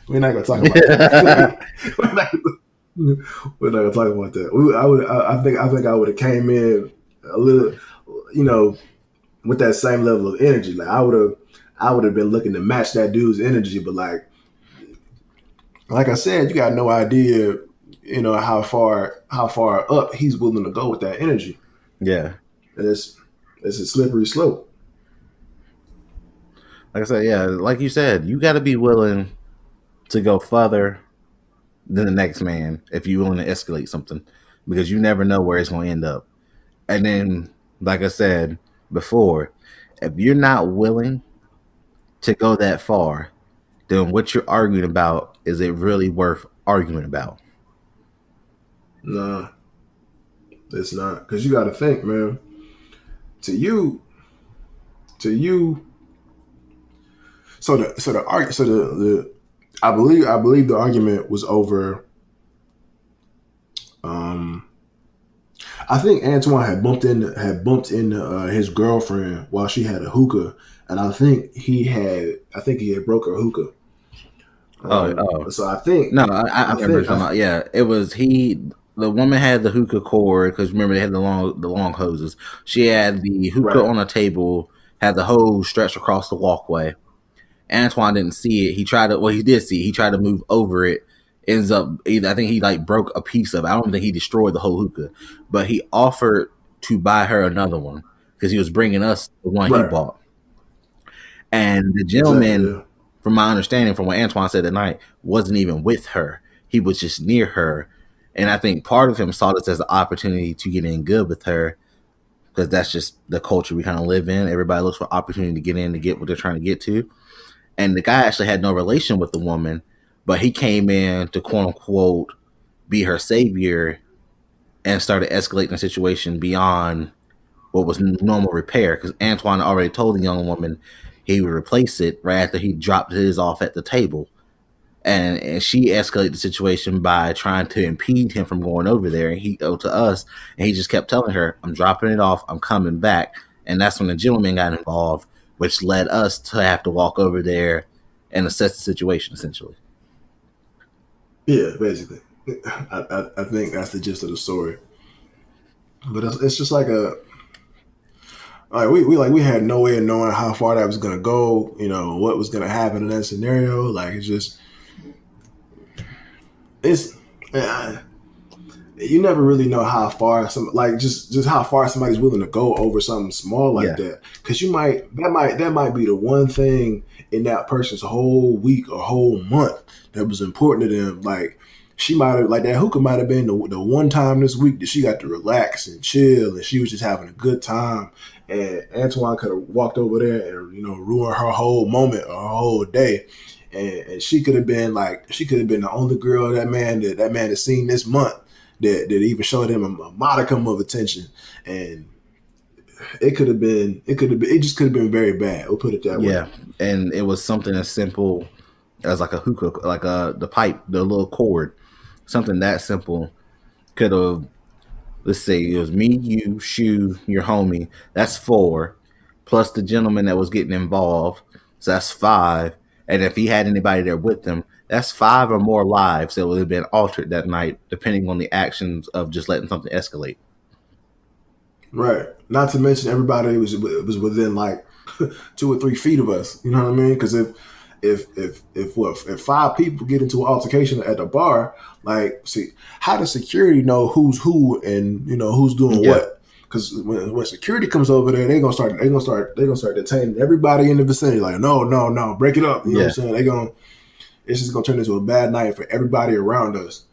We're not gonna talk about that. we're, not, we're not gonna talk about that. I think I would have came in a little, you know, with that same level of energy. Like I would have been looking to match that dude's energy, but like I said, you got no idea, how far up he's willing to go with that energy, Yeah, and it's a slippery slope. like I said, yeah, like you said, you got to be willing to go further than the next man if you're willing to escalate something, because you never know where it's going to end up. And then, like I said before, if you're not willing to go that far, then what you're arguing about is it really worth arguing about? Nah, it's not, because you got to think, man. To you, to you. So the I believe the argument was over. Um, I think Antoine had bumped into his girlfriend while she had a hookah, and I think he had broke her hookah. Oh, oh, So I think no, I I remember think something. Yeah, it was he. the woman had the hookah cord because remember they had the long hoses. She had the hookah Right. on a table, had the hose stretched across the walkway. Antoine didn't see it. He tried to. Well, he did see it. He tried to move over it. Ends up, I think he like broke a piece of it. I don't think he destroyed the whole hookah, but he offered to buy her another one because he was bringing us the one he Right. bought. And the Exactly. gentleman, Yeah. from my understanding, from what Antoine said that night, wasn't even with her. He was just near her. And I think part of him saw this as an opportunity to get in good with her because that's just the culture we kind of live in. Everybody looks for opportunity to get in to get what they're trying to get to. And the guy actually had no relation with the woman, but he came in to quote unquote be her savior and started escalating the situation beyond what was normal repair because Antoine already told the young woman he would replace it right after he dropped his off at the table. And she escalated the situation by trying to impede him from going over there and he to us and he just kept telling her, I'm dropping it off, I'm coming back. And that's when the gentleman got involved, which led us to have to walk over there and assess the situation essentially. Yeah. Basically, I think that's the gist of the story. But it's just like a like we had no way of knowing how far that was gonna go. You know what was gonna happen in that scenario. Like it's just it's. You never really know how far just how far somebody's willing to go over something small like Yeah. that because that might be the one thing in that person's whole week or whole month that was important to them. Like she might have like that hookah might have been the one time this week that she got to relax and chill and she was just having a good time, and Antoine could have walked over there and ruined her whole moment or her whole day. And she could have been the only girl that man has seen this month that even showed him a modicum of attention, and it just could have been very bad. We'll put it that way. Yeah. And it was something as simple as like a hookah, like the pipe, the little cord, something that simple could have, let's say it was me, you, Shu, your homie. That's four, plus the gentleman that was getting involved. So that's five. And if he had anybody there with him, that's five or more lives that would have been altered that night, depending on the actions of just letting something escalate. Right. Not to mention everybody was within like 2 or 3 feet of us. You know what I mean? Because if five people get into an altercation at the bar, like, see, how does security know who's who and who's doing Yeah. what? Because when security comes over there, they're gonna start detaining everybody in the vicinity. Like, no, no, no, break it up. You know what I'm Yeah. saying? It's just gonna turn into a bad night for everybody around us.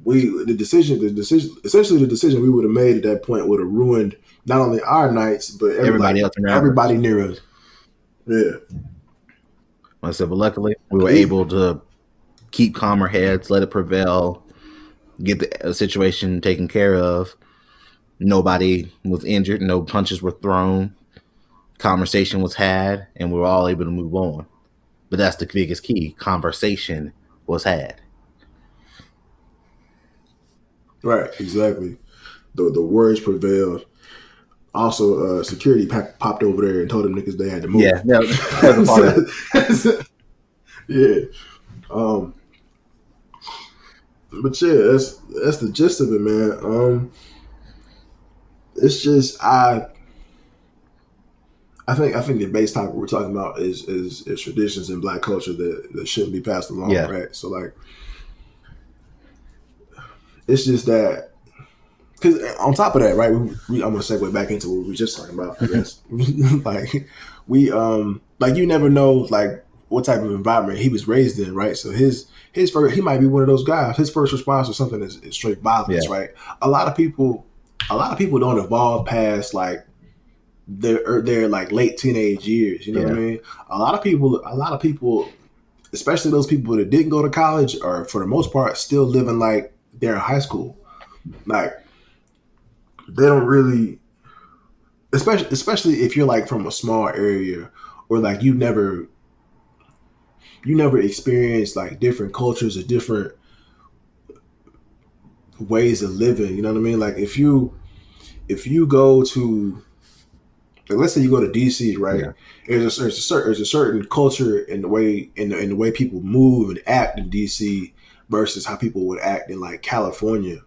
Essentially the decision we would have made at that point would have ruined not only our nights but Everybody else around us. everybody near us. Yeah. Like I said, but luckily we were We able to keep calmer heads, let it prevail, get the situation taken care of. Nobody was injured, no punches were thrown, conversation was had, and we were all able to move on. But that's the biggest key. Conversation was had. right, exactly. The words prevailed. Also, security popped over there and told them niggas they had to move. Yeah, that was a part of it. Yeah. Um, but yeah, that's the gist of it, man. It's just I think the base topic we're talking about is traditions in Black culture that shouldn't be passed along, Yeah. right? So like, it's just that because on top of that, right? I'm gonna segue back into what we were just talking about. I guess like like you never know like what type of environment he was raised in, right? So his first he might be one of those guys. His first response to something is straight violence, Yeah. right? A lot of people don't evolve past like their like late teenage years. You know what I Yeah. mean? A lot of people, especially those people that didn't go to college, are for the most part still living like they're in high school. Like they don't really, especially if you're like from a small area or like you never experienced like different cultures or different ways of living. You know what I mean? Like if you go to like, let's say you go to DC, right? Yeah. There's a certain culture in the way people move and act in DC versus how people would act in like California.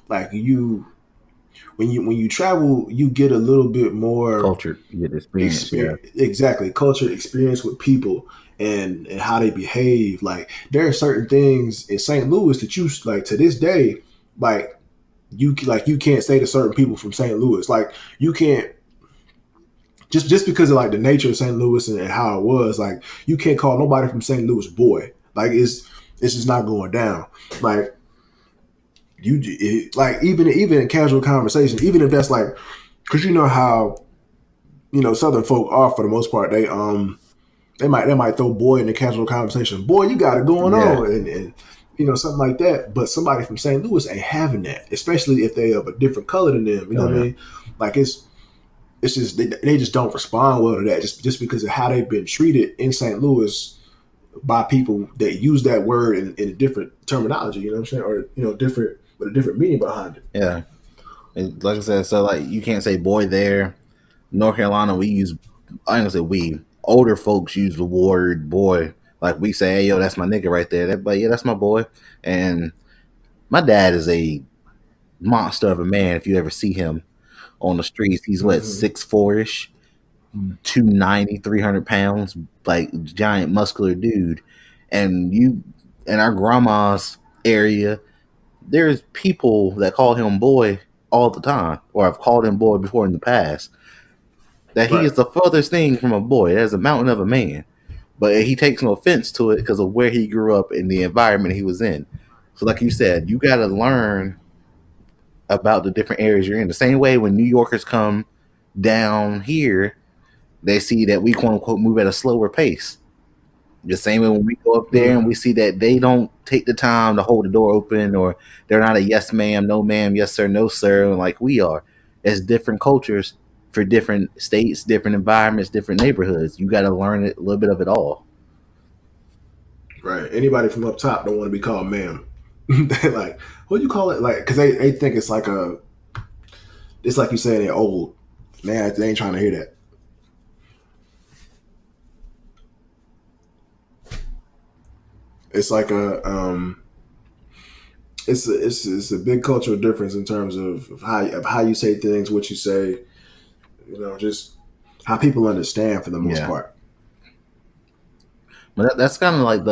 Like when you travel, you get a little bit more Culture, you get the experience. Yeah, experience, exactly, culture experience with people and how they behave. Like there are certain things in St. Louis that you like to this day, like you can't say to certain people from St. Louis, like you can't just because of like the nature of St. Louis and how it was, like you can't call nobody from St. Louis boy. Like it's just not going down. Like like even in casual conversation, even if that's like, because you know how Southern folk are for the most part. They might throw boy in the casual conversation. Boy, you got it going yeah, on, and something like that. But somebody from St. Louis ain't having that, especially if they of a different color than them. You know oh what I yeah, mean? Like it's just they just don't respond well to that, just because of how they've been treated in St. Louis by people that use that word in a different terminology. You know what I'm saying? Or different with a different meaning behind it. yeah. And like I said, so like you can't say boy there. North Carolina, we use, I ain't gonna say we, older folks use the word boy. Like we say, hey, yo, that's my nigga right there. But yeah, that's my boy. And my dad is a monster of a man. If you ever see him on the streets, he's what, Mm-hmm. 6'4" ish, 290, 300 pounds, like giant muscular dude. And you, in our grandma's area, there's people that call him boy all the time, or I've called him boy before in the past. That he Right. is the furthest thing from a boy. There's a mountain of a man, but he takes no offense to it because of where he grew up and the environment he was in. So, like you said, you got to learn about the different areas you're in. The same way when New Yorkers come down here, they see that we quote unquote move at a slower pace. The same way when we go up there and we Mm-hmm. see that they don't take the time to hold the door open, or they're not a yes ma'am, no ma'am, yes sir, no sir, like we are. It's different cultures for different states, different environments, different neighborhoods. You got to learn it, a little bit of it all. Right. Anybody from up top don't want to be called ma'am. They like, what do you call it? Like, because they think it's like you saying they're old. Man, they ain't trying to hear that. It's like it's a big cultural difference in terms of how you say things, what you say, just how people understand for the most Yeah, part. but that's kind of like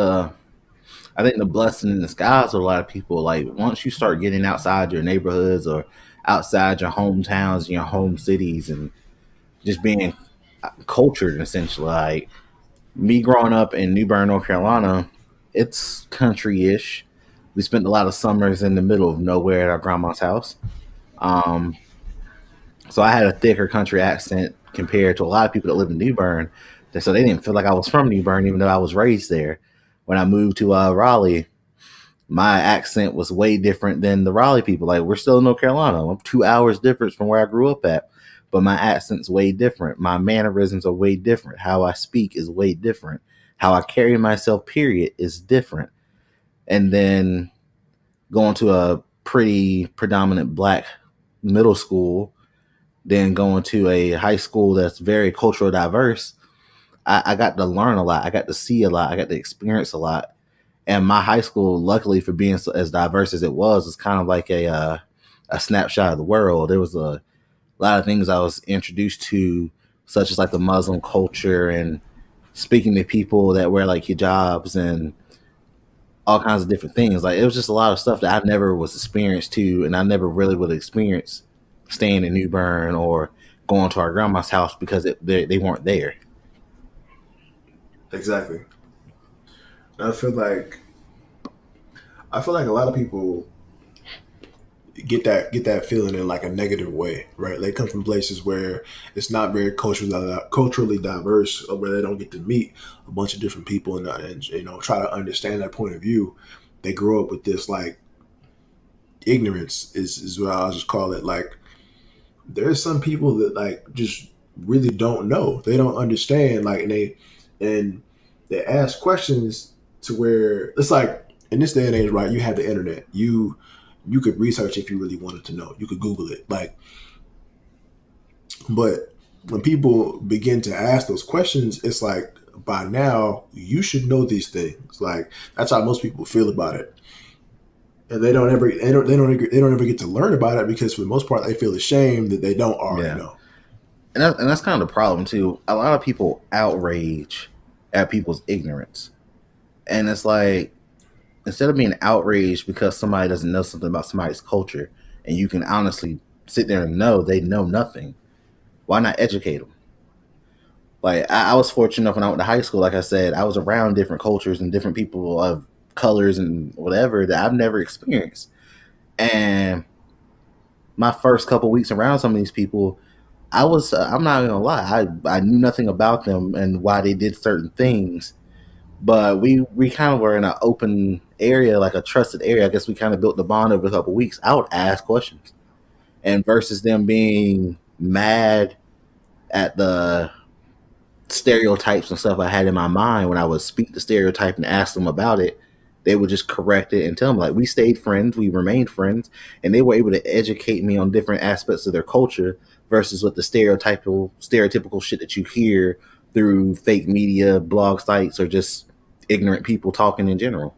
I think the blessing in disguise of a lot of people. Like once you start getting outside your neighborhoods or outside your hometowns and your home cities, and just being cultured essentially. Like me growing up in New Bern, North Carolina, it's country ish. We spent a lot of summers in the middle of nowhere at our grandma's house. Um, so I had a thicker country accent compared to a lot of people that live in New Bern. So they didn't feel like I was from New Bern, even though I was raised there. When I moved to Raleigh, my accent was way different than the Raleigh people. Like we're still in North Carolina. I'm 2 hours difference from where I grew up at. But my accent's way different. My mannerisms are way different. How I speak is way different. How I carry myself, period, is different. And then going to a pretty predominant black middle school, then going to a high school that's very cultural diverse, I got to learn a lot. I got to see a lot. I got to experience a lot. And my high school, luckily for being as diverse as it was kind of like a snapshot of the world. There was a lot of things I was introduced to, such as like the Muslim culture and speaking to people that wear like hijabs and all kinds of different things. Like it was just a lot of stuff that I never was experienced to, and I never really would experience staying in New Bern or going to our grandma's house because they weren't there. Exactly. I feel like a lot of people get that feeling in like a negative way, right? They come from places where it's not very culturally diverse, or where they don't get to meet a bunch of different people and try to understand that point of view. They grow up with this like ignorance is what I'll just call it. Like there's some people that like just really don't know. They don't understand. Like and they ask questions to where it's like in this day and age, right? You have the internet. You could research if you really wanted to know. You could Google it. Like, but when people begin to ask those questions, it's like by now you should know these things. Like that's how most people feel about it. and they don't ever get to learn about it because for the most part they feel ashamed that they don't already Yeah. know. And that's kind of the problem too. A lot of people outrage at people's ignorance. And it's like, instead of being outraged because somebody doesn't know something about somebody's culture, and you can honestly sit there and know they know nothing, why not educate them? Like, I was fortunate enough when I went to high school, like I said, I was around different cultures and different people of colors and whatever that I've never experienced. And my first couple weeks around some of these people, I'm not gonna lie, I knew nothing about them and why they did certain things, but we kind of were in an open area, like a trusted area. I guess we kind of built the bond over a couple of weeks. I would ask questions, and versus them being mad at the stereotypes and stuff I had in my mind when I would speak the stereotype and ask them about it, they would just correct it and tell me, like, we stayed friends, we remained friends, and they were able to educate me on different aspects of their culture versus with the stereotypical shit that you hear through fake media, blog sites, or just ignorant people talking in general.